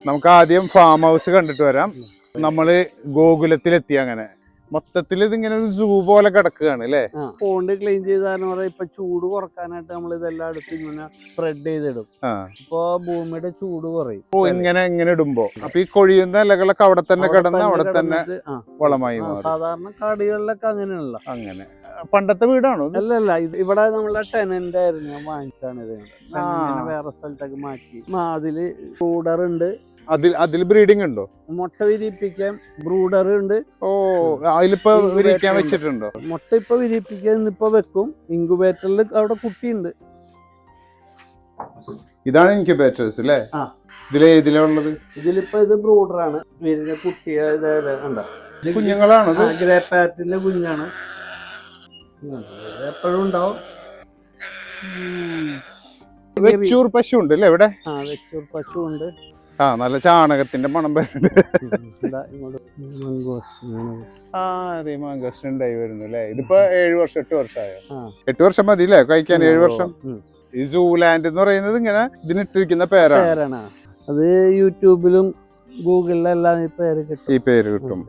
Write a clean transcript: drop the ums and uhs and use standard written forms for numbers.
നമുക്ക് ആദ്യം farm house കണ്ടിട്ട് വരാം. നമ്മള് ഗോകുലത്തിലെത്തി. അങ്ങനെ മൊത്തത്തിൽ ഇതിങ്ങനെ ഒരു സൂ പോലെ കിടക്കുകയാണ് അല്ലേ? പോണ്ട് ക്ലീൻ ചെയ്താൽ ഇപ്പൊ ചൂട് കുറക്കാനായിട്ട് നമ്മൾ ഇതെല്ലാം എടുത്ത് ഇങ്ങനെ സ്പ്രെഡ് ചെയ്തിടും. ഇപ്പൊ ഭൂമിയുടെ ചൂട് കുറയും. ഇങ്ങനെ ഇടുമ്പോ അപ്പൊ ഈ കൊഴിയുന്ന ഇലകളൊക്കെ അവിടെ തന്നെ കിടന്ന് അവിടെ തന്നെ വളമായി മാറും. സാധാരണ കാടുകളിലൊക്കെ അങ്ങനെയുള്ള അങ്ങനെ പണ്ടത്തെ വീടാണോ? അല്ലല്ല, ഇവിടെ നമ്മളെ ടെനന്റ് ആയിരുന്നു, ഞാൻ വാങ്ങിച്ചാണ് ഇത്. വേറെ സ്ഥലത്തേക്ക് മാറ്റി. അതില് ബ്രൂഡർ ഉണ്ട്. അതിൽ ബ്രീഡിംഗ് ഉണ്ടോ? മുട്ട വിരിയിപ്പിക്കാൻ ബ്രൂഡർ ഉണ്ട്. ഓ, അതിലിപ്പോ വിരിയിക്കാൻ വെച്ചിട്ടുണ്ടോ? മുട്ട ഇപ്പൊ വിരിയിപ്പിക്കാൻ ഇന്നിപ്പോ വെക്കും. ഇൻക്യുബേറ്ററിൽ അവിടെ കുട്ടിയുണ്ട്. ഇതാണ് ഇൻക്യുബേറ്റേഴ്സ് അല്ലേ? ഇതിലാ ഉള്ളത്? ഇതിലിപ്പോ ഇത് ബ്രൂഡറാണ്. വിരിഞ്ഞ കുട്ടിയെ കുഞ്ഞുങ്ങളാണ്. ഗ്രേ പാറ്റിന്റെ കുഞ്ഞാണ്. എപ്പോഴും ഉണ്ടാവും. വെച്ചൂർ പശു ഉണ്ട് അല്ലേ ഇവിടെ? വെച്ചൂർ പശു ഉണ്ട്. നല്ല ചാണകത്തിന്റെ മണം വരുന്നുണ്ട്. അതെ, മാംഗോസ്റ്റൻ ഉണ്ടായി വരുന്നു അല്ലേ? ഇതിപ്പോ 7 വർഷം 8 വർഷമായോ? 8 വർഷം മതി അല്ലേ കഴിക്കാൻ? 7 വർഷം. ഈ സൂലാൻഡ് എന്ന് പറയുന്നത് ഇങ്ങനെ ഇതിനിട്ടിരിക്കുന്ന പേരാണ്. അത് യൂട്യൂബിലും ഗൂഗിളിലും എല്ലാം ഈ പേര് കിട്ടും.